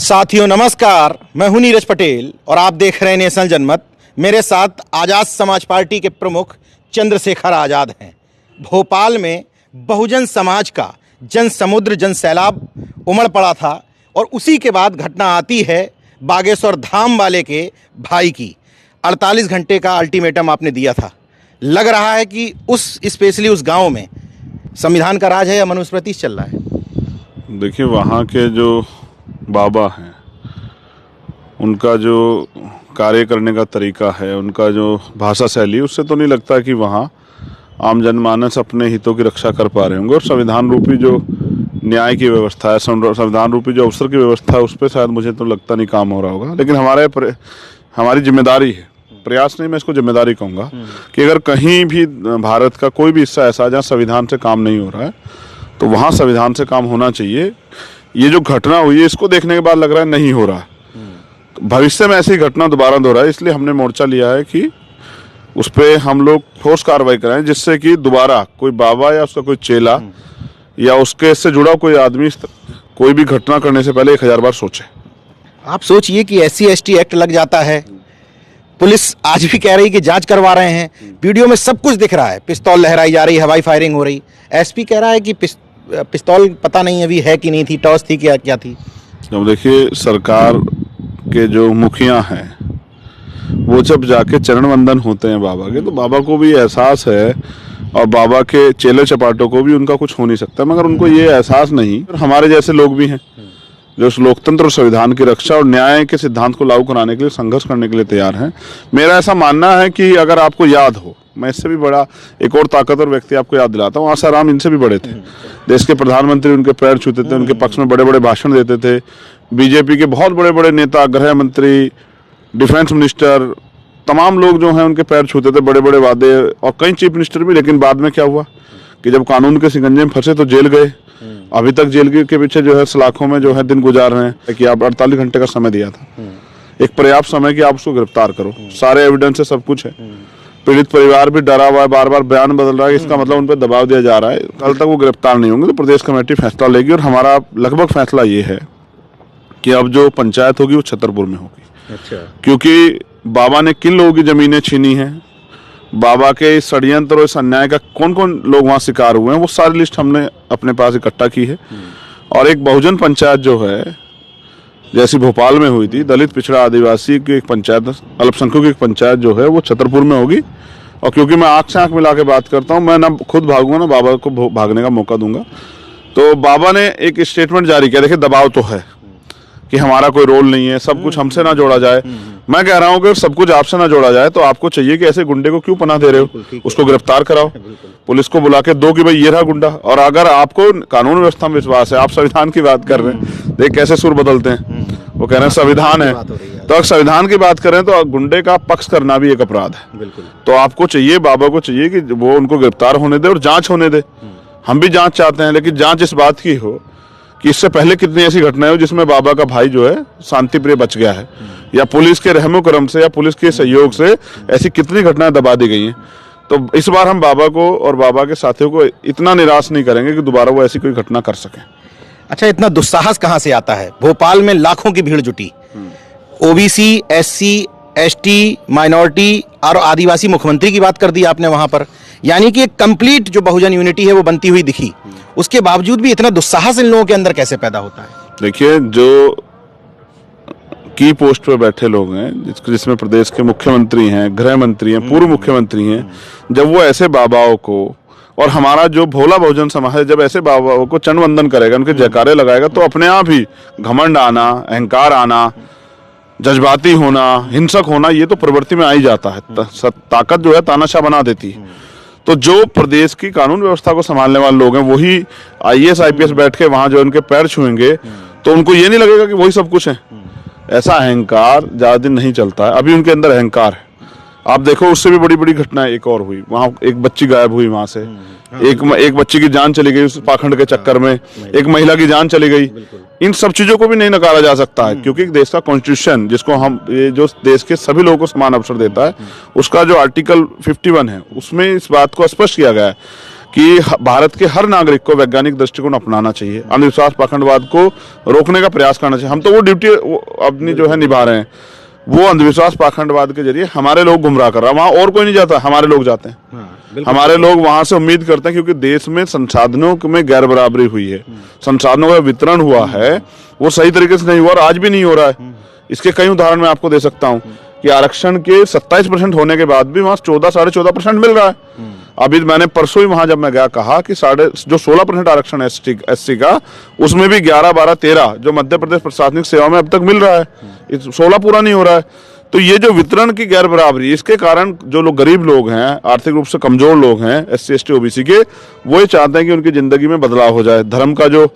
साथियों नमस्कार, मैं हूं नीरज पटेल और आप देख रहे हैं नेशनल जनमत। मेरे साथ आज़ाद समाज पार्टी के प्रमुख चंद्रशेखर आज़ाद हैं। भोपाल में बहुजन समाज का जन समुद्र जन सैलाब उमड़ पड़ा था और उसी के बाद घटना आती है बागेश्वर धाम वाले के भाई की। 48 घंटे का अल्टीमेटम आपने दिया था। लग रहा है कि स्पेशली उस गांव में संविधान का राज है या मनुस्मृति चल रहा है। देखिए, वहाँ के जो बाबा हैं उनका जो कार्य करने का तरीका है, उनका जो भाषा शैली, उससे तो नहीं लगता कि वहाँ आम जनमानस अपने हितों की रक्षा कर पा रहे होंगे। और संविधान रूपी जो न्याय की व्यवस्था है, संविधान रूपी जो अवसर की व्यवस्था है, उस पर शायद मुझे तो लगता नहीं काम हो रहा होगा। लेकिन हमारी जिम्मेदारी है, प्रयास नहीं, मैं इसको जिम्मेदारी कहूँगा, कि अगर कहीं भी भारत का कोई भी हिस्सा ऐसा है जहाँ संविधान से काम नहीं हो रहा है तो वहाँ संविधान से काम होना चाहिए। ये जो घटना हुई है इसको देखने के बाद लग रहा है नहीं हो रहा है, तो भविष्य में ऐसी घटना दोबारा दोहराए, इसलिए हमने मोर्चा लिया है कि उस पर हम लोग ठोस कार्रवाई कराएं, जिससे कि दोबारा कोई बाबा या उसका कोई चेला या उसके से जुड़ा कोई आदमी कोई भी घटना करने से पहले 1000 बार सोचे। आप सोचिए कि SC/ST एक्ट लग जाता है। पुलिस आज भी कह रही कि जांच करवा रहे हैं, वीडियो में सब कुछ दिख रहा है, पिस्तौल लहराई जा रही, हवाई फायरिंग हो रही। SP कह रहा है कि पिस्तौल पता नहीं अभी है कि नहीं थी, टॉस थी, क्या थी। अब देखिए, सरकार के जो मुखिया हैं वो जब जाके चरण वंदन होते हैं बाबा के, तो बाबा को भी एहसास है और बाबा के चेले चपाटों को भी उनका कुछ हो नहीं सकता, मगर उनको ये एहसास नहीं। हमारे जैसे लोग भी हैं जो उस लोकतंत्र और संविधान की रक्षा और न्याय के सिद्धांत को लागू कराने के लिए संघर्ष करने के लिए तैयार हैं। मेरा ऐसा मानना है कि अगर आपको याद हो, मैं इससे भी बड़ा एक और ताकतवर व्यक्ति आपको याद दिलाता हूँ, आसाराम इनसे भी बड़े थे। देश के प्रधानमंत्री उनके पैर छूते थे, उनके पक्ष में बड़े बड़े भाषण देते थे। बीजेपी के बहुत बड़े बड़े नेता, गृह मंत्री, डिफेंस मिनिस्टर, तमाम लोग जो हैं उनके पैर छूते थे, बड़े बड़े वादे, और कई चीफ मिनिस्टर भी। लेकिन बाद में क्या हुआ कि जब कानून के शिकंजे में फंसे तो जेल गए। अभी तक जेल के पीछे जो है सलाखों में जो है दिन गुजार रहे हैं। कि आप 48 घंटे का समय दिया था, एक पर्याप्त समय कि आप उसको गिरफ्तार करो, सारे एविडेंस है, सब कुछ है। पीड़ित परिवार भी डरा हुआ है, बार बार बयान बदल रहा है, इसका मतलब उन पर दबाव दिया जा रहा है। कल तक वो गिरफ्तार नहीं होंगे तो प्रदेश कमेटी फैसला लेगी, और हमारा लगभग फैसला ये है कि अब जो पंचायत होगी वो छतरपुर में होगी। अच्छा। क्योंकि बाबा ने किन लोगों की जमीनें छीनी है, बाबा के इस षड्यंत्र और इस अन्याय का कौन कौन लोग वहाँ शिकार हुए हैं, वो सारी लिस्ट हमने अपने पास इकट्ठा की है। और एक बहुजन पंचायत जो है, जैसी भोपाल में हुई थी, दलित पिछड़ा आदिवासी की एक पंचायत, अल्पसंख्यकों की एक पंचायत जो है वो छतरपुर में होगी। और क्योंकि मैं आंख से आंख मिला के बात करता हूँ, मैं ना खुद भागूंगा ना बाबा को भागने का मौका दूंगा। तो बाबा ने एक स्टेटमेंट जारी किया, देखिए दबाव तो है कि हमारा कोई रोल नहीं है, सब कुछ हमसे ना जोड़ा जाए। मैं कह रहा हूँ कि सब कुछ आपसे ना जोड़ा जाए तो आपको चाहिए कि ऐसे गुंडे को क्यों पनाह दे रहे हो, उसको गिरफ्तार कराओ, पुलिस को बुला के दो कि भाई ये रहा गुंडा। और अगर आपको कानून व्यवस्था में विश्वास है, आप संविधान की बात कर रहे हैं, देख कैसे सुर बदलते हैं, वो कह रहे हैं संविधान है, तो अगर संविधान की बात करें तो गुंडे का पक्ष करना भी एक अपराध है। तो आपको चाहिए, बाबा को चाहिए कि वो उनको गिरफ्तार होने दे और जांच होने दे। हम भी जांच चाहते हैं, लेकिन जांच इस बात की हो कि इससे पहले कितनी ऐसी घटनाएं हो जिसमें बाबा का भाई जो है शांति प्रिय बच गया है, या पुलिस के रहमो करम से या पुलिस के सहयोग से ऐसी कितनी घटनाएं दबा दी गई हैं। तो इस बार हम बाबा को और बाबा के साथियों को इतना निराश नहीं करेंगे कि दोबारा वो ऐसी कोई घटना कर सके। अच्छा, इतना दुस्साहस कहाँ से आता है? भोपाल में लाखों की भीड़ जुटी, OBC, SC, ST, माइनॉरिटी और आदिवासी मुख्यमंत्री की बात कर दी आपने वहां पर, यानी कि एक कंप्लीट जो बहुजन यूनिटी है वो बनती हुई दिखी। उसके बावजूद भी इतना दुस्साहस इन लोगों के अंदर कैसे पैदा होता है? देखिए, जो की पोस्ट पे बैठे लोग हैं, जिसमें प्रदेश के मुख्यमंत्री हैं, गृह मंत्री हैं, पूर्व मुख्यमंत्री हैं, जब वो ऐसे बाबाओं को, और हमारा जो भोला बहुजन समाज है, जब ऐसे बाबाओं को चरण वंदन करेगा, उनके जयकारे लगाएगा, तो अपने आप ही घमंड आना, अहंकार आना, जज्बाती होना, हिंसक होना, ये तो प्रवृत्ति में आ ही जाता है। ताकत जो है तानाशाह बना देती है। तो जो प्रदेश की कानून व्यवस्था को संभालने वाले लोग हैं, वही IAS IPS बैठ के वहां जो उनके पैर छुएंगे तो उनको ये नहीं लगेगा कि वही सब कुछ है। ऐसा अहंकार ज्यादा दिन नहीं चलता है, अभी उनके अंदर अहंकार है। आप देखो, उससे भी बड़ी बड़ी घटनाएं एक और हुई, वहां एक बच्ची गायब हुई, वहां से एक बच्ची की जान चली गई उस पाखंड के चक्कर में, एक महिला की जान चली गई। इन सब चीजों को भी नहीं नकारा जा सकता है, क्योंकि देश का कॉन्स्टिट्यूशन, जिसको हम ये जो देश के सभी लोगों को समान अवसर देता है, उसका जो आर्टिकल 51 है, उसमें इस बात को स्पष्ट किया गया है कि भारत के हर नागरिक को वैज्ञानिक दृष्टिकोण अपनाना चाहिए, अंधविश्वास पाखंडवाद को रोकने का प्रयास करना चाहिए। हम तो वो ड्यूटी अपनी जो है निभा रहे हैं, वो अंधविश्वास पाखंडवाद के जरिए हमारे लोग गुमराह कर रहा है। वहां और कोई नहीं जाता, हमारे लोग जाते हैं। हमारे लोग वहां से उम्मीद करते हैं, क्योंकि देश में संसाधनों में गैर बराबरी हुई है, संसाधनों का वितरण हुआ है, वो सही तरीके से नहीं हुआ और आज भी नहीं हो रहा है। इसके कई उदाहरण मैं आपको दे सकता हूँ कि आरक्षण के 27% होने के बाद भी वहां 14-14.5% मिल रहा है। अभी मैंने परसों ही वहां जब मैं गया कहा कि 16% आरक्षण एससी का, उसमें भी 11, 12, 13 जो मध्य प्रदेश प्रशासनिक सेवा में अब तक मिल रहा है, 16 पूरा नहीं हो रहा है। तो ये जो वितरण की गैर बराबरी, इसके कारण जो लोग गरीब लोग हैं, आर्थिक रूप से कमजोर लोग हैं, SC ST OBC के, वो ये चाहते हैं कि उनकी जिंदगी में बदलाव हो जाए। धर्म का जो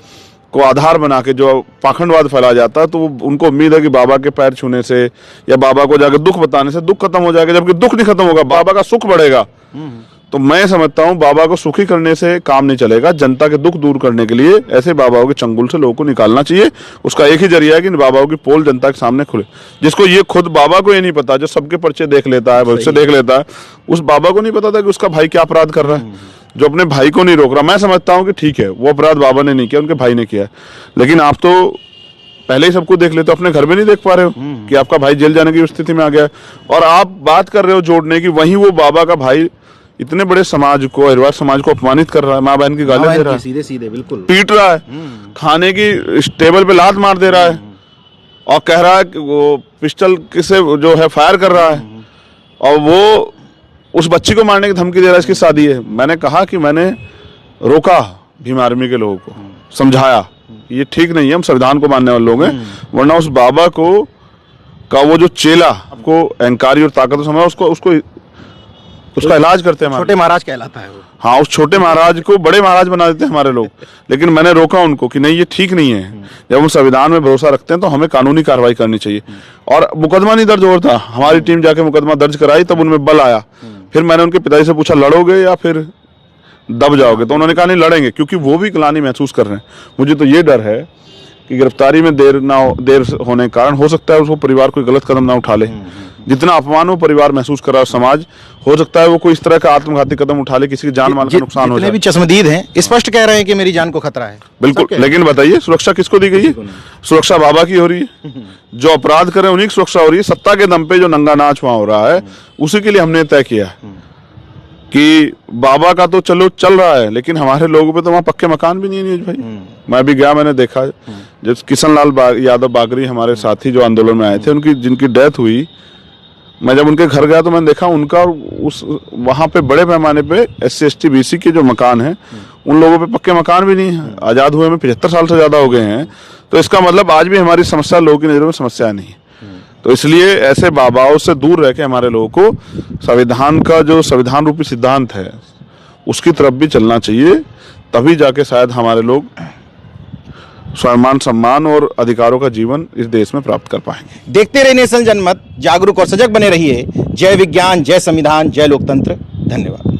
को आधार बना के जो पाखंडवाद फैलाया जाता है, तो उनको उम्मीद है कि बाबा के पैर छूने से या बाबा को जाकर दुख बताने से दुख खत्म हो जाएगा, जबकि दुख नहीं खत्म होगा, बाबा का सुख बढ़ेगा। तो मैं समझता हूं बाबा को सुखी करने से काम नहीं चलेगा, जनता के दुख दूर करने के लिए ऐसे बाबाओं के चंगुल से लोगों को निकालना चाहिए। उसका एक ही जरिया है कि बाबाओं की पोल जनता के सामने खुले। जिसको ये खुद बाबा को ये नहीं पता, जो सबके पर्चे देख लेता है, भविष्य देख लेता है, उस बाबा को नहीं पता था कि उसका भाई क्या अपराध कर रहा है, जो अपने भाई को नहीं रोक रहा। मैं समझता हूँ कि ठीक है, वो अपराध बाबा ने नहीं किया, उनके भाई ने किया है, लेकिन आप तो पहले ही सबको देख लेते हो, अपने घर में नहीं देख पा रहे हो कि आपका भाई जेल जाने की स्थिति में आ गया है, और आप बात कर रहे हो जोड़ने की। वहीं वो बाबा का भाई इतने बड़े समाज को, अहिरवार समाज को अपमानित कर रहा है, माँ बहन की गाली दे रहा है, सीधे सीधे बिल्कुल पीट रहा है, खाने की टेबल पे लात मार दे रहा है, और कह रहा है कि वो पिस्टल किसे जो है फायर कर रहा है, और वो उस बच्ची को मारने की धमकी दे रहा है, इसकी शादी है। मैंने कहा कि मैंने रोका भीम आर्मी के लोगों को, समझाया ये ठीक नहीं है, हम संविधान को मानने वाले लोग हैं, वरना उस बाबा को का वो जो चेला आपको अहंकारी और ताकत समझा, उसका इलाज करते हैं। छोटे महाराज कहलाता है वो। हाँ, उस छोटे महाराज को बड़े महाराज बना देते हैं हमारे लोग। लेकिन मैंने रोका उनको कि नहीं, ये ठीक नहीं है। जब हम संविधान में भरोसा रखते हैं तो हमें कानूनी कार्रवाई करनी चाहिए। और मुकदमा नहीं दर्ज हो था, हमारी टीम जाके मुकदमा दर्ज कराई, तब उनमें बल आया। फिर मैंने उनके पिताजी से पूछा, लड़ोगे या फिर दब जाओगे? तो उन्होंने कहा नहीं, लड़ेंगे, क्योंकि वो भी ग्लानि महसूस कर रहे हैं। मुझे तो ये डर है कि गिरफ्तारी में देर होने के कारण हो सकता है उसको परिवार कोई गलत कदम ना उठा ले। जितना अपमान वो परिवार महसूस कर रहा है, समाज, हो सकता है वो कोई इस तरह का आत्मघाती कदम उठा ले, किसी की जान माल का नुकसान हो जाए। भी चश्मदीद हैं, स्पष्ट कह रहे हैं कि मेरी जान को खतरा है। बिल्कुल, लेकिन बताइए सुरक्षा किसको दी गई है? सुरक्षा बाबा की हो रही है। जो अपराध कर रहे हैं उन्हीं की सुरक्षा हो रही है। सत्ता के दम पे जो नंगा नाच वहां हो रहा है, उसी के लिए हमने तय किया है कि बाबा का तो चलो चल रहा है, लेकिन हमारे लोगों पे तो वहाँ पक्के मकान भी नहीं है नीरज भाई। मैं भी गया, मैंने देखा, जब किशन लाल यादव बागरी हमारे साथी जो आंदोलन में आए थे, उनकी जिनकी डेथ हुई, मैं जब उनके घर गया तो मैंने देखा उनका उस वहाँ पे बड़े पैमाने पे SC ST BC के जो मकान हैं, उन लोगों पे पक्के मकान भी नहीं है। आजाद हुए में 75 साल से ज्यादा हो गए हैं। तो इसका मतलब आज भी हमारी समस्या लोगों की नजरों में समस्या नहीं है। तो इसलिए ऐसे बाबाओं से दूर रह के हमारे लोगों को संविधान का जो संविधान रूपी सिद्धांत है उसकी तरफ भी चलना चाहिए, तभी जाके शायद हमारे लोग स्वाभिमान, सम्मान और अधिकारों का जीवन इस देश में प्राप्त कर पाएंगे। देखते रहिए नेशनल जनमत, जागरूक और सजग बने रहिए। जय विज्ञान, जय संविधान, जय लोकतंत्र। धन्यवाद।